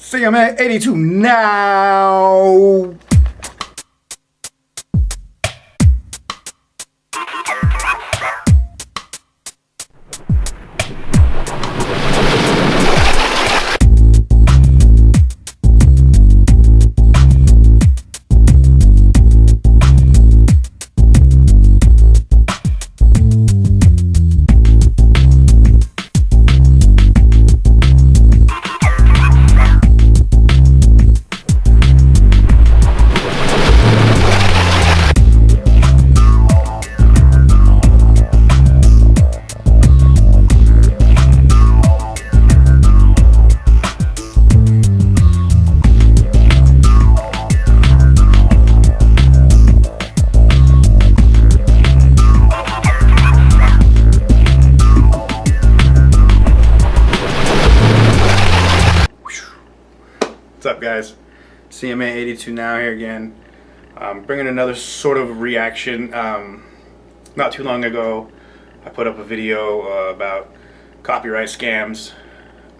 CMA 82 now. What's up, guys? CMA 82 now here again. Bringing another sort of reaction. Not too long ago, I put up a video about copyright scams.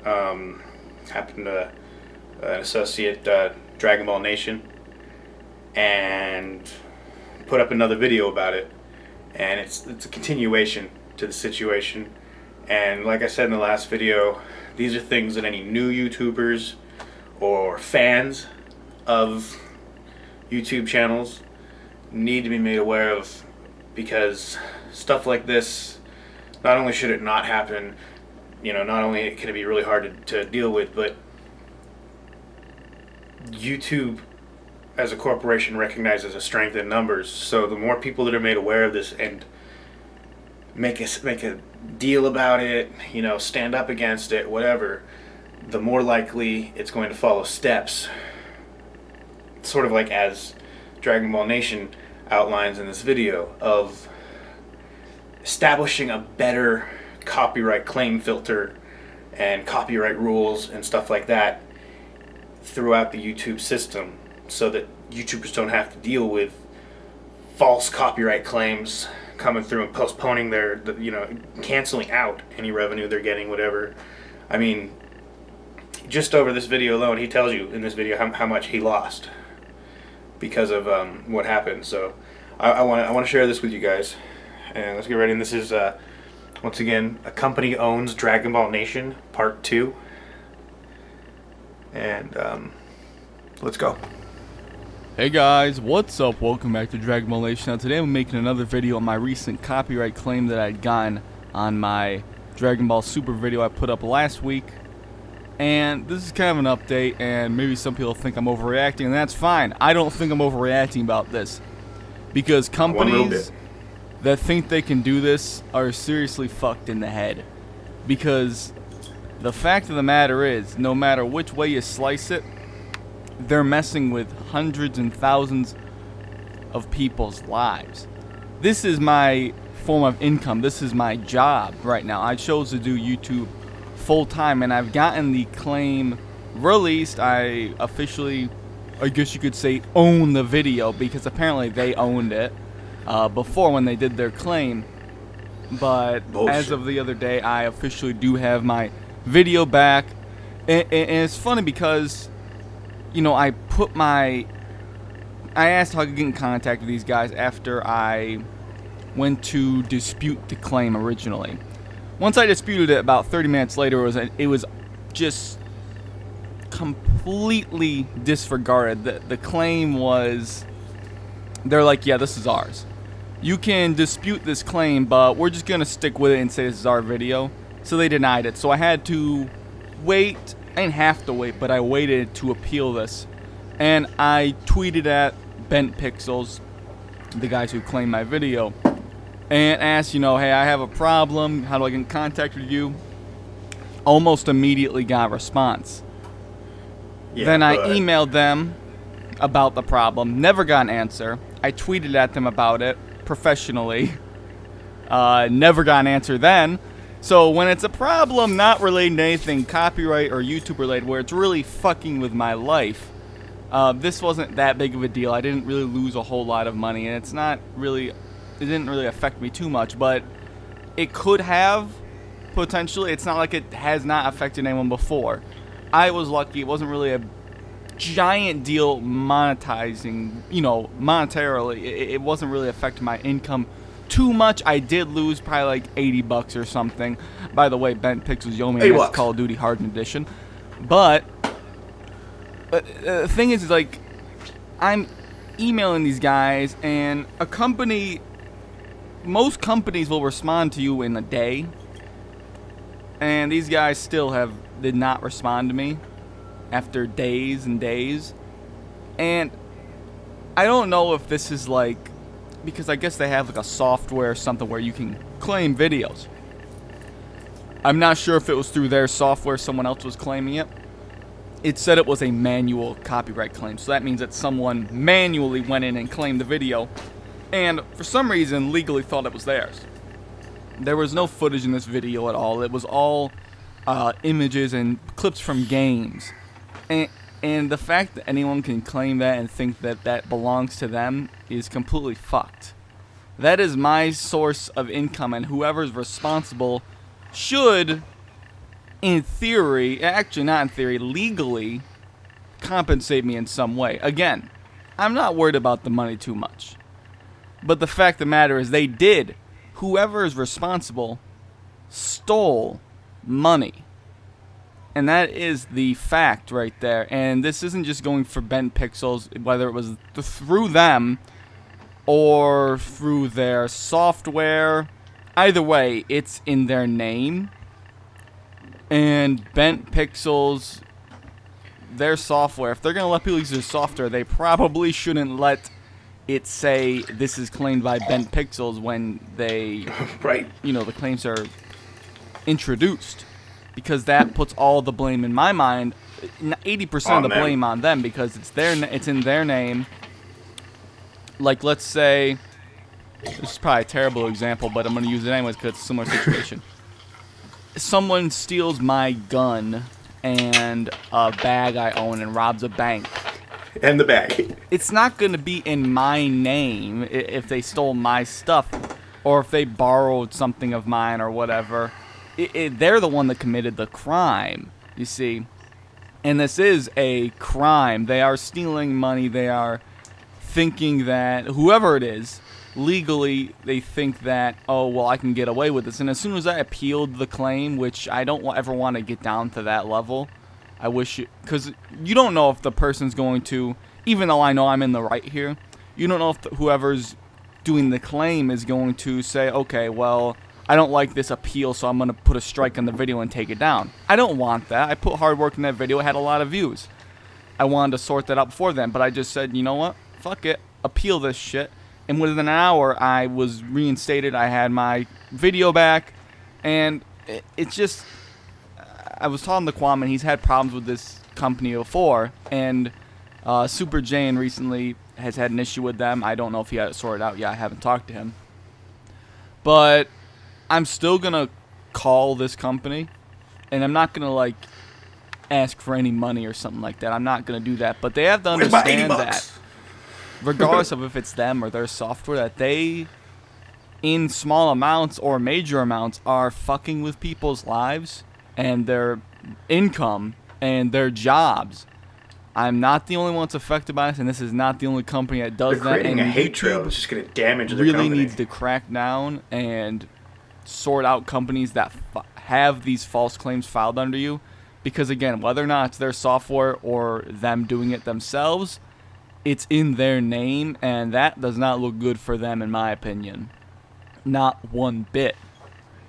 Happened to an associate, Dragon Ball Nation, and put up another video about it. And it's a continuation to the situation. And like I said in the last video, these are things that any new YouTubers or fans of YouTube channels need to be made aware of, because stuff like this, not only should it not happen, not only can it be really hard to deal with, but YouTube as a corporation recognizes a strength in numbers. So the more people that are made aware of this and make a deal about it, stand up against it, whatever, the more likely it's going to follow steps, sort of like as Dragon Ball Nation outlines in this video, of establishing a better copyright claim filter and copyright rules and stuff like that throughout the YouTube system, so that YouTubers don't have to deal with false copyright claims coming through and postponing their, canceling out any revenue they're getting, whatever. I mean, just over this video alone, he tells you in this video how much he lost because of what happened. So I want to share this with you guys, and let's get ready. And this is once again, A Company Owns Dragon Ball Nation Part 2, and let's go. Hey guys, what's up? Welcome back to Dragon Ball Nation. Now today I'm making another video on my recent copyright claim that I'd gotten on my Dragon Ball Super video I put up last week. And this is kind of an update, and maybe some people think I'm overreacting, and that's fine. I don't think I'm overreacting about this, because companies that think they can do this are seriously fucked in the head. Because the fact of the matter is, no matter which way you slice it, they're messing with hundreds and thousands of people's lives. This is my form of income. This is my job right now. I chose to do YouTube full-time, and I've gotten the claim released. I officially, I guess you could say, own the video, because apparently they owned it before when they did their claim. But bullshit. As of the other day, I officially do have my video back. And it's funny because, I asked how I could get in contact with these guys after I went to dispute the claim originally. Once I disputed it, about 30 minutes later, it was just completely disregarded. The claim was, they're like, yeah, this is ours. You can dispute this claim, but we're just going to stick with it and say this is our video. So they denied it. So I had to wait. I didn't have to wait, but I waited to appeal this. And I tweeted at Bent Pixels, the guys who claimed my video, and asked, hey, I have a problem. How do I get in contact with you? Almost immediately got a response. Yeah, then I emailed them about the problem. Never got an answer. I tweeted at them about it professionally. Never got an answer then. So when it's a problem not relating to anything copyright or YouTube related, where it's really fucking with my life, this wasn't that big of a deal. I didn't really lose a whole lot of money, and it didn't really affect me too much, but it could have, potentially. It's not like it has not affected anyone before. I was lucky. It wasn't really a giant deal monetizing, monetarily. It wasn't really affecting my income too much. I did lose probably like 80 bucks or something. By the way, Bent Pixels Yomi, that's Call of Duty Hardened Edition. But the thing is, like, I'm emailing these guys, and most companies will respond to you in a day, and these guys still did not respond to me after days and days. And I don't know if this is like, because I guess they have like a software or something where you can claim videos. I'm not sure if it was through their software, someone else was claiming it. It said it was a manual copyright claim, so that means that someone manually went in and claimed the video, and for some reason legally thought it was theirs. There was no footage in this video at all. It was all images and clips from games. And the fact that anyone can claim that and think that that belongs to them is completely fucked. That is my source of income, and whoever's responsible should, in theory, actually not in theory, legally compensate me in some way. Again, I'm not worried about the money too much. But the fact of the matter is they did. Whoever is responsible stole money. And that is the fact right there. And this isn't just going for Bent Pixels, whether it was through them or through their software. Either way, it's in their name. And Bent Pixels, their software, if they're going to let people use their software, they probably shouldn't let it say this is claimed by Bent Pixels when they, right, the claims are introduced. Because that puts all the blame, in my mind, 80% of the blame on them, because it's in their name. Like, let's say, this is probably a terrible example, but I'm going to use it anyways because it's a similar situation. Someone steals my gun and a bag I own and robs a bank. And the bag. It's not going to be in my name if they stole my stuff, or if they borrowed something of mine or whatever. They're the one that committed the crime, you see. And this is a crime. They are stealing money. They are thinking that, whoever it is, legally, they think that, oh, well, I can get away with this. And as soon as I appealed the claim, which I don't ever want to get down to that level, I wish it, because you don't know if the person's going to, even though I know I'm in the right here, you don't know if whoever's doing the claim is going to say, okay, well, I don't like this appeal, so I'm going to put a strike on the video and take it down. I don't want that. I put hard work in that video. It had a lot of views. I wanted to sort that out before then, but I just said, you know what? Fuck it. Appeal this shit. And within an hour, I was reinstated. I had my video back. And it's just, I was talking to Kwame, and he's had problems with this company before. And Super Jane recently has had an issue with them. I don't know if he had it sorted out yet. I haven't talked to him. But I'm still going to call this company, and I'm not going to, like, ask for any money or something like that. I'm not going to do that. But they have to understand that, regardless of if it's them or their software, that they, in small amounts or major amounts, are fucking with people's lives and their income and their jobs. I'm not the only one that's affected by this, and this is not the only company that does that. Creating a hate trail that's just going to damage their really company. Needs to crack down and sort out companies that have these false claims filed under you, because again, whether or not it's their software or them doing it themselves, it's in their name, and that does not look good for them, in my opinion. Not one bit.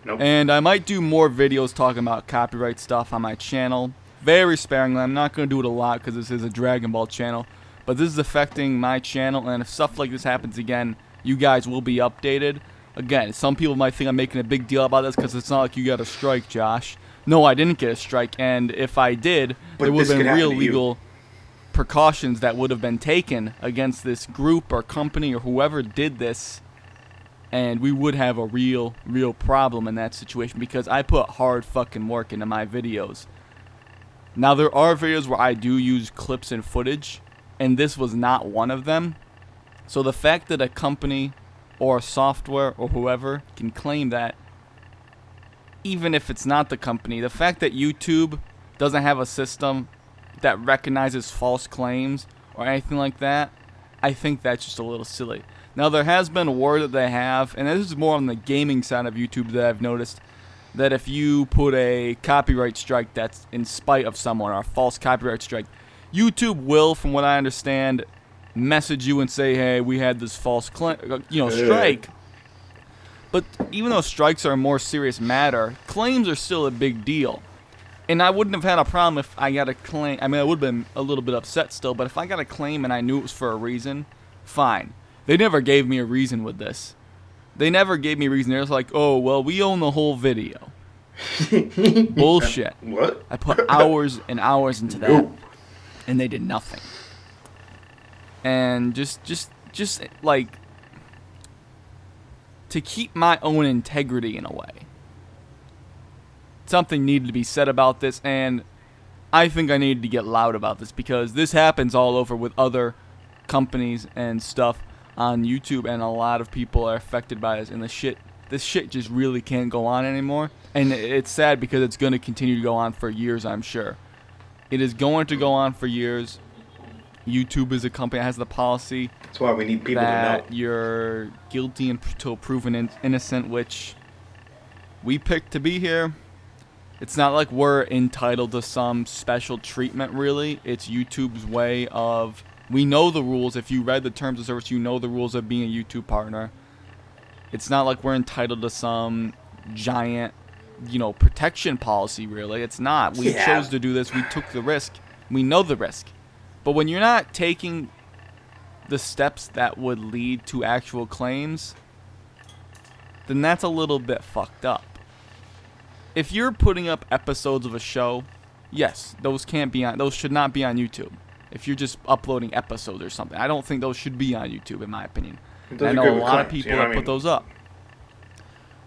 Nope. And I might do more videos talking about copyright stuff on my channel, very sparingly. I'm not going to do it a lot because this is a Dragon Ball channel, but this is affecting my channel, and if stuff like this happens again, you guys will be updated. Again, some people might think I'm making a big deal about this because it's not like you got a strike, Josh. No, I didn't get a strike, and if I did, there would have been real legal precautions that would have been taken against this group or company or whoever did this, and we would have a real problem in that situation because I put hard fucking work into my videos. Now, there are videos where I do use clips and footage, and this was not one of them. So the fact that a company or software or whoever can claim that, even if it's not the company, the fact that YouTube doesn't have a system that recognizes false claims or anything like that, I think that's just a little silly. Now, there has been a word that they have, and this is more on the gaming side of YouTube that I've noticed, that if you put a copyright strike that's in spite of someone or a false copyright strike, YouTube will, from what I understand, message you and say, hey, we had this false strike. But even though strikes are a more serious matter, claims are still a big deal. And I wouldn't have had a problem if I got a claim. I mean, I would have been a little bit upset still, but if I got a claim and I knew it was for a reason, fine. They never gave me a reason with this. They never gave me a reason. They're just like, oh, well, we own the whole video. Bullshit. What? I put hours and hours into that, and they did nothing. And just like, to keep my own integrity in a way, something needed to be said about this, and I think I needed to get loud about this because this happens all over with other companies and stuff on YouTube, and a lot of people are affected by this, and this shit just really can't go on anymore. And it's sad because it's going to continue to go on for years, I'm sure. It is going to go on for years. YouTube is a company that has the policy That's why we need people to know. that you're guilty until proven innocent, which we picked to be here. It's not like we're entitled to some special treatment, really. It's YouTube's way of... We know the rules. If you read the terms of service, you know the rules of being a YouTube partner. It's not like we're entitled to some giant, protection policy, really. It's not. We chose to do this. We took the risk. We know the risk. But when you're not taking the steps that would lead to actual claims, then that's a little bit fucked up. If you're putting up episodes of a show, yes, those should not be on YouTube. If you're just uploading episodes or something, I don't think those should be on YouTube, in my opinion. I know a lot of people that put those up.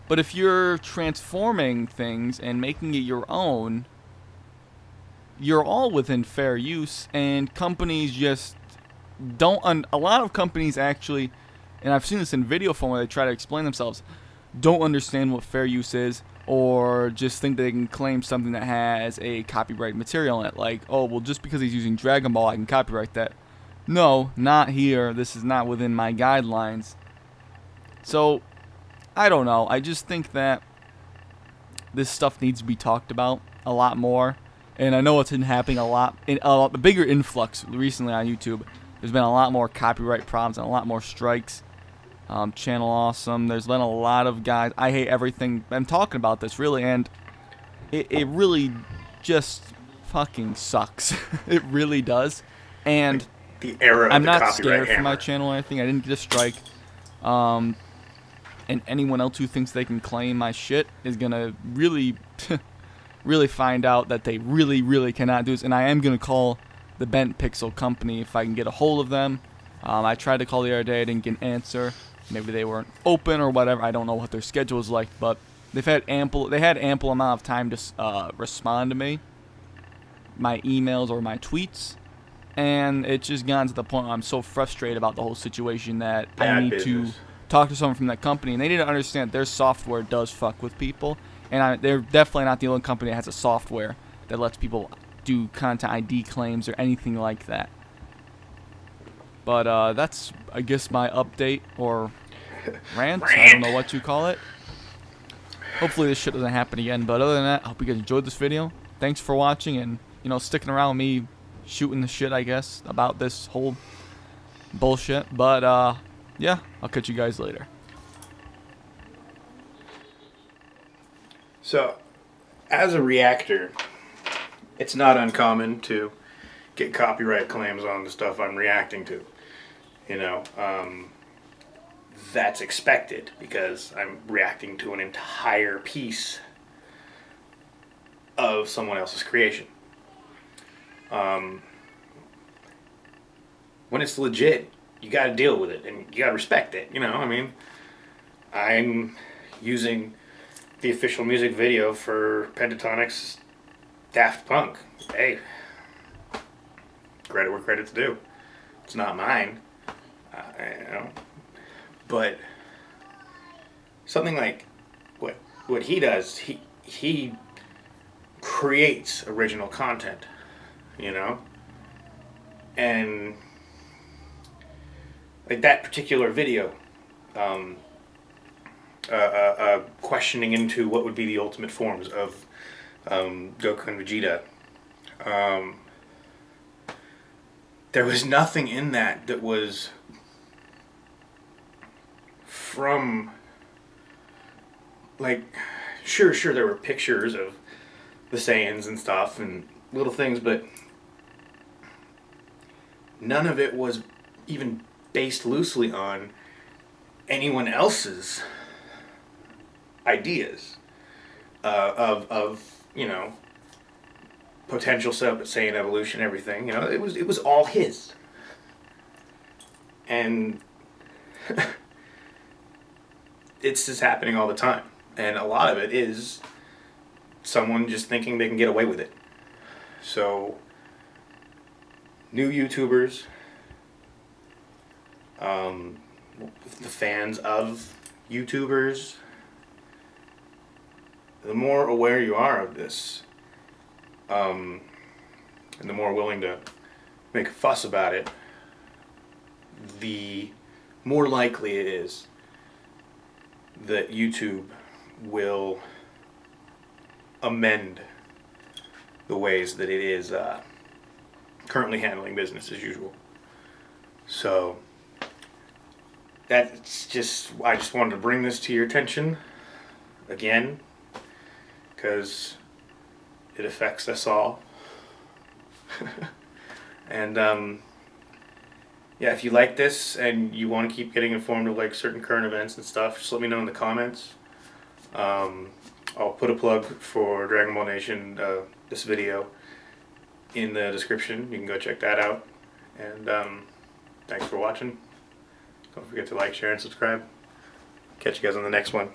But if you're transforming things and making it your own, you're all within fair use, and companies just don't. A lot of companies actually, and I've seen this in video form where they try to explain themselves, don't understand what fair use is, or just think they can claim something that has a copyright material in it. Like, oh, well, just because he's using Dragon Ball, I can copyright that. No, not here. This is not within my guidelines. So, I don't know. I just think that this stuff needs to be talked about a lot more. And I know it's been happening a lot. The bigger influx recently on YouTube, there's been a lot more copyright problems and a lot more strikes. Channel Awesome. There's been a lot of guys. I hate everything. I'm talking about this, really, and it really just fucking sucks. It really does. And the era of I'm the not copyright scared for hammer. my channel or anything. I didn't get a strike. And anyone else who thinks they can claim my shit is gonna really, really find out that they really, really cannot do this. And I am gonna call the Bent Pixel company if I can get a hold of them. I tried to call the other day. I didn't get an answer. Maybe they weren't open or whatever. I don't know what their schedule is like, but they had ample amount of time to respond to me, my emails or my tweets, and it's just gotten to the point where I'm so frustrated about the whole situation that I need to talk to someone from that company, and they need to understand their software does fuck with people, and they're definitely not the only company that has a software that lets people do content ID claims or anything like that. But that's, I guess, my update or rant. I don't know what you call it. Hopefully this shit doesn't happen again. But other than that, I hope you guys enjoyed this video. Thanks for watching and, sticking around with me shooting the shit, I guess, about this whole bullshit. But, yeah, I'll catch you guys later. So, as a reactor, it's not uncommon to get copyright claims on the stuff I'm reacting to. That's expected because I'm reacting to an entire piece of someone else's creation. When it's legit, you gotta deal with it and you gotta respect it, I'm using the official music video for Pentatonic's Daft Punk. Hey, credit where credit's due. It's not mine, but something like what he does, he creates original content, you know? And like that particular video, questioning into what would be the ultimate forms of Goku and Vegeta. There was nothing in that was from, like, sure, there were pictures of the Saiyans and stuff and little things, but none of it was even based loosely on anyone else's ideas of you know, potential Saiyan evolution, everything. You know, it was all his. And it's just happening all the time. And a lot of it is someone just thinking they can get away with it. So, new YouTubers, the fans of YouTubers, the more aware you are of this, and the more willing to make a fuss about it, the more likely it is that YouTube will amend the ways that it is currently handling business as usual. So that's just, I just wanted to bring this to your attention again, because it affects us all. And yeah, if you like this and you want to keep getting informed of like certain current events and stuff, just let me know in the comments. I'll put a plug for Dragon Ball Nation, this video, in the description. You can go check that out. And thanks for watching. Don't forget to like, share, and subscribe. Catch you guys on the next one.